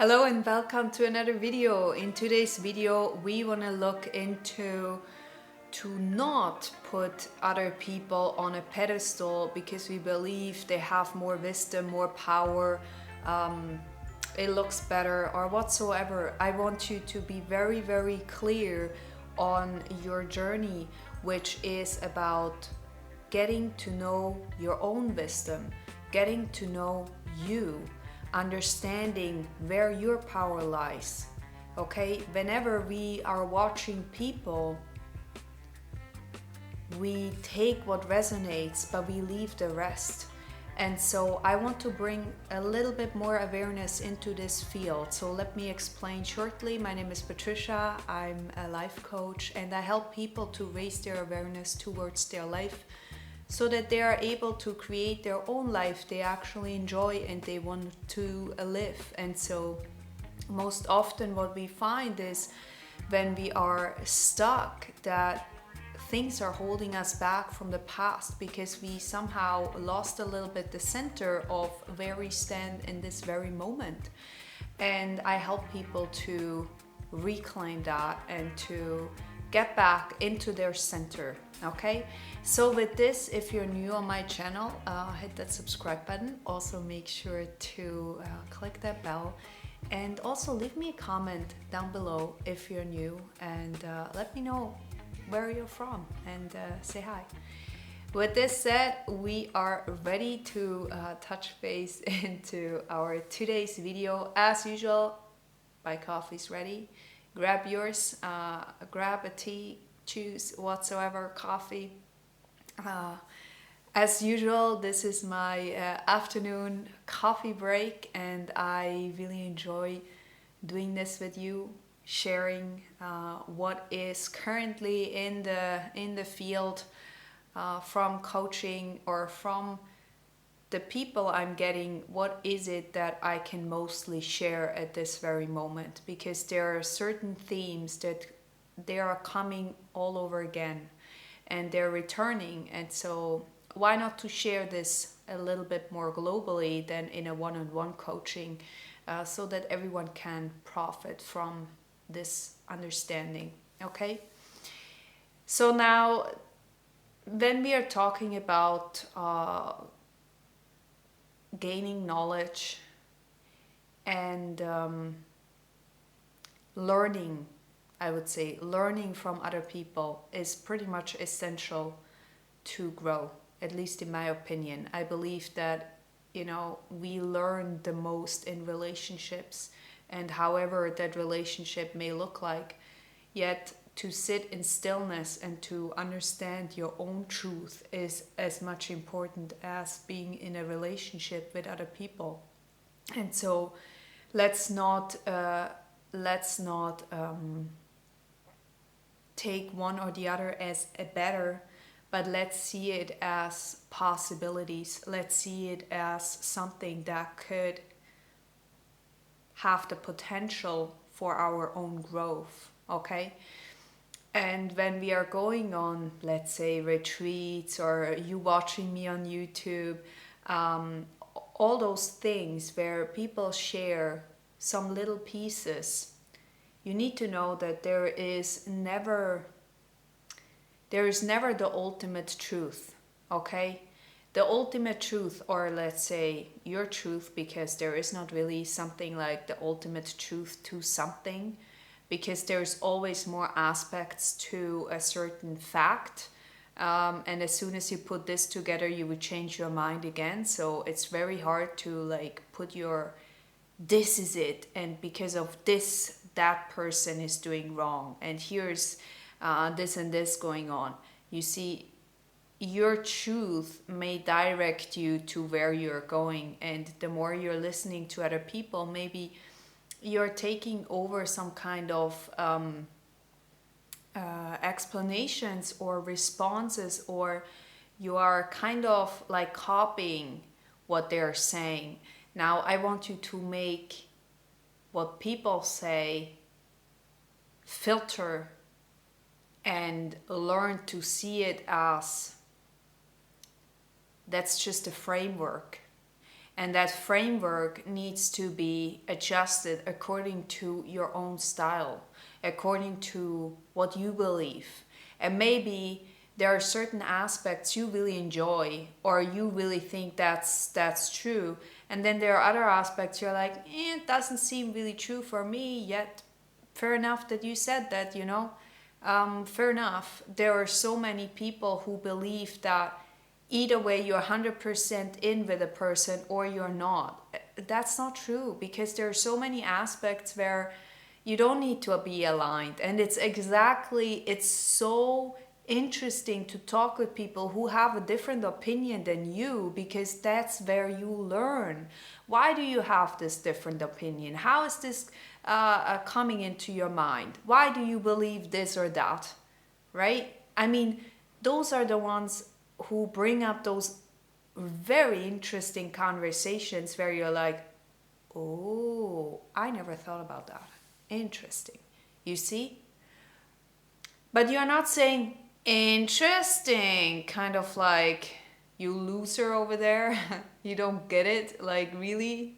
Hello and welcome to another video. In today's video, we want to look into to not put other people on a pedestal because we believe they have more wisdom, more power, it looks better or whatsoever. I want you to be very, very clear on your journey, which is about getting to know your own wisdom, getting to know you, understanding where your power lies. Okay, whenever we are watching people, we take what resonates, but we leave the rest. And so I want to bring a little bit more awareness into this field. So let me explain shortly. My name is Patricia. I'm a life coach and I help people to raise their awareness towards their life so that they are able to create their own life they actually enjoy and they want to live. And so most often what we find is when we are stuck that things are holding us back from the past because we somehow lost a little bit the center of where we stand in this very moment. And I help people to reclaim that and to get back into their center. Okay, so with this, if you're new on my channel, hit that subscribe button. Also make sure to click that bell and also leave me a comment down below if you're new and let me know where you're from and say hi. With this said, we are ready to touch base into our today's video. As usual, my coffee's ready. Grab yours, grab a tea, choose whatsoever coffee. As usual, this is my afternoon coffee break and I really enjoy doing this with you, sharing what is currently in the field from coaching or from the people I'm getting. What is it that I can mostly share at this very moment? Because there are certain themes that they are coming all over again and they're returning, and so why not to share this a little bit more globally than in a one-on-one coaching, so that everyone can profit from this understanding. Okay, so now when we are talking about gaining knowledge and learning, I would say learning from other people is pretty much essential to grow, at least in my opinion. I believe that, we learn the most in relationships, and however that relationship may look like, yet to sit in stillness and to understand your own truth is as much important as being in a relationship with other people. And so let's not take one or the other as a better, but let's see it as possibilities. Let's see it as something that could have the potential for our own growth. Okay, and when we are going on, let's say, retreats or you watching me on YouTube, all those things where people share some little pieces, you need to know that there is never the ultimate truth. Okay, the ultimate truth, or let's say your truth, because there is not really something like the ultimate truth to something, because there's always more aspects to a certain fact, and as soon as you put this together you would change your mind again. So it's very hard to put your this is it, and because of this that person is doing wrong, and here's this and this going on. You see, your truth may direct you to where you're going, and the more you're listening to other people, maybe you're taking over some kind of explanations or responses, or you are kind of like copying what they're saying. Now I want you to make what people say filter and learn to see it as that's just a framework. And that framework needs to be adjusted according to your own style, according to what you believe. And maybe there are certain aspects you really enjoy or you really think that's true. And then there are other aspects you're like, it doesn't seem really true for me yet. Fair enough that you said that, you know. Fair enough. There are so many people who believe that either way you're 100% in with a person or you're not. That's not true, because there are so many aspects where you don't need to be aligned. And it's so interesting to talk with people who have a different opinion than you, because that's where you learn. Why do you have this different opinion? How is this coming into your mind? Why do you believe this or that? Right? I mean, those are the ones who bring up those very interesting conversations where you're like, oh, I never thought about that. Interesting. You see? But you're not saying, interesting, kind of like, you loser over there. You don't get it. Like, really?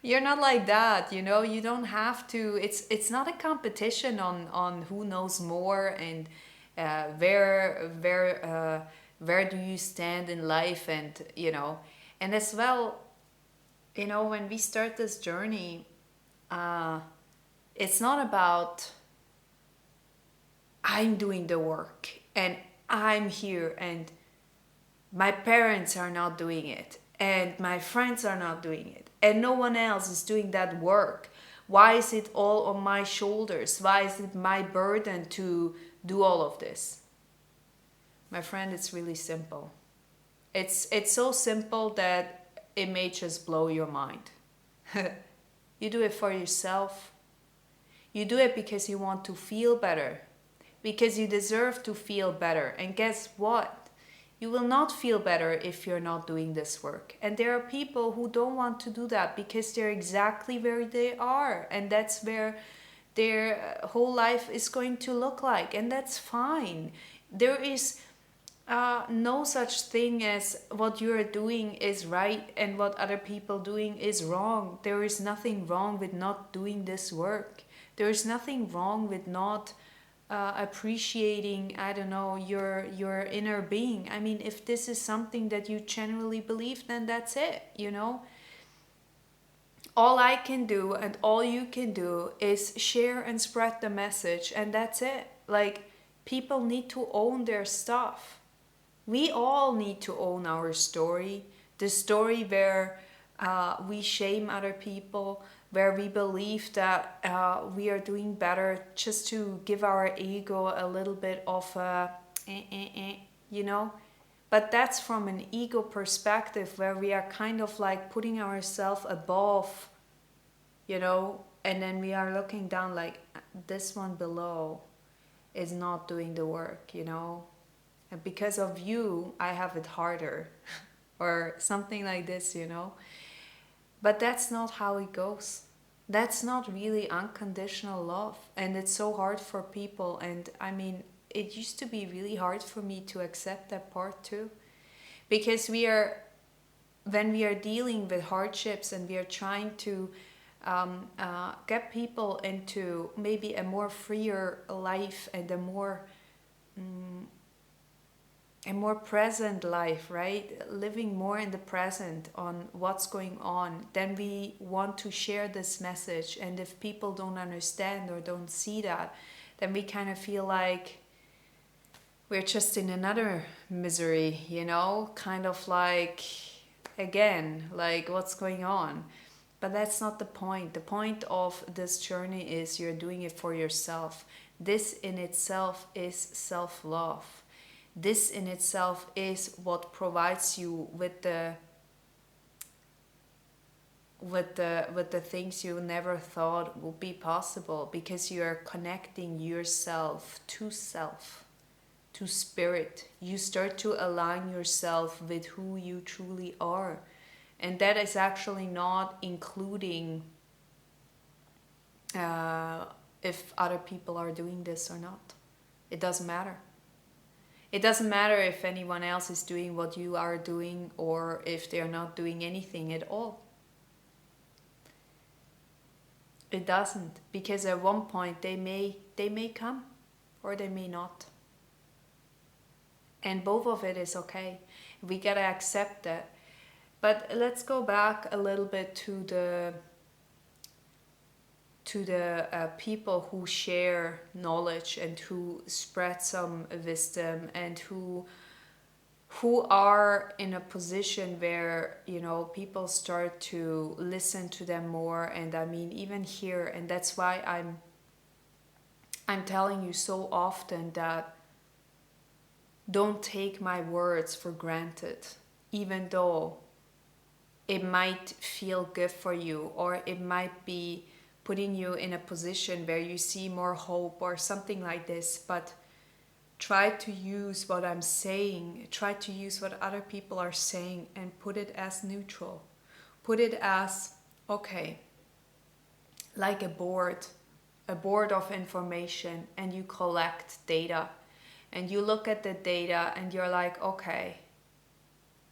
You're not like that, you know. You don't have to. It's not a competition on who knows more and where do you stand in life, and you know. And as well, you know, when we start this journey, it's not about I'm doing the work and I'm here and my parents are not doing it and my friends are not doing it and no one else is doing that work. Why is it all on my shoulders? Why is it my burden to do all of this? My friend, it's really simple. It's so simple that it may just blow your mind. You do it for yourself. You do it because you want to feel better. Because you deserve to feel better. And guess what? You will not feel better if you're not doing this work. And there are people who don't want to do that because they're exactly where they are. And that's where their whole life is going to look like. And that's fine. There is no such thing as what you're doing is right and what other people doing is wrong. There is nothing wrong with not doing this work. There is nothing wrong with not appreciating, I don't know, your inner being. I mean, if this is something that you genuinely believe, then that's it, you know. All I can do and all you can do is share and spread the message, and that's it. Like, people need to own their stuff. We all need to own our story. The story where we shame other people, where we believe that we are doing better just to give our ego a little bit of a, you know. But that's from an ego perspective where we are kind of like putting ourselves above, you know, and then we are looking down like this one below is not doing the work, you know. And because of you, I have it harder or something like this, you know. But that's not how it goes. That's not really unconditional love. And it's so hard for people. And I mean, it used to be really hard for me to accept that part too. Because when we are dealing with hardships and we are trying to get people into maybe a more freer life and a more present life, right? Living more in the present on what's going on, then we want to share this message. And if people don't understand or don't see that, then we kind of feel like we're just in another misery, you know? Kind of like, again, like what's going on? But that's not the point. The point of this journey is you're doing it for yourself. This in itself is self-love. This in itself is what provides you with the things you never thought would be possible, because you are connecting yourself to self, to spirit. You start to align yourself with who you truly are. And that is actually not including if other people are doing this or not. It doesn't matter. It doesn't matter if anyone else is doing what you are doing or if they're not doing anything at all. It doesn't, because at one point they may come or they may not. And both of it is okay. We gotta accept that. But let's go back a little bit to the people who share knowledge and who spread some wisdom and who are in a position where, you know, people start to listen to them more. And I mean, even here, and that's why I'm telling you so often that don't take my words for granted, even though it might feel good for you, or it might be putting you in a position where you see more hope or something like this. But try to use what I'm saying, try to use what other people are saying and put it as neutral. Put it as, okay, like a board of information, and you collect data and you look at the data and you're like, okay,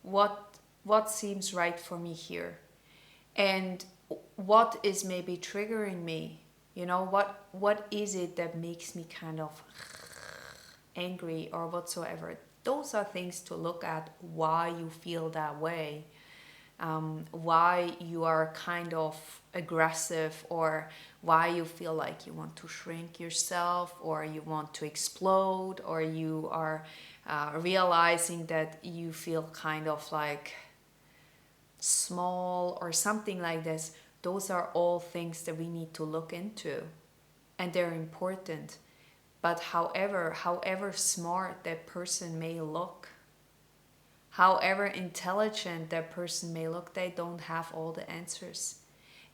what seems right for me here? And what is maybe triggering me? You know, what is it that makes me kind of angry or whatsoever? Those are things to look at, why you feel that way, why you are kind of aggressive, or why you feel like you want to shrink yourself, or you want to explode, or you are realizing that you feel kind of like small or something like this. Those are all things that we need to look into, and they're important. But however smart that person may look, however intelligent that person may look, they don't have all the answers.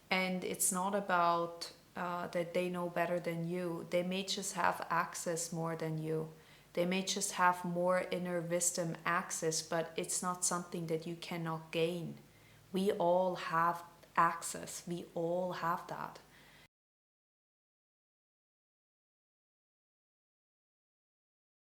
And it's not about that they know better than you. They may just have access more than you. They may just have more inner wisdom access, but it's not something that you cannot gain. We all have access. We all have that.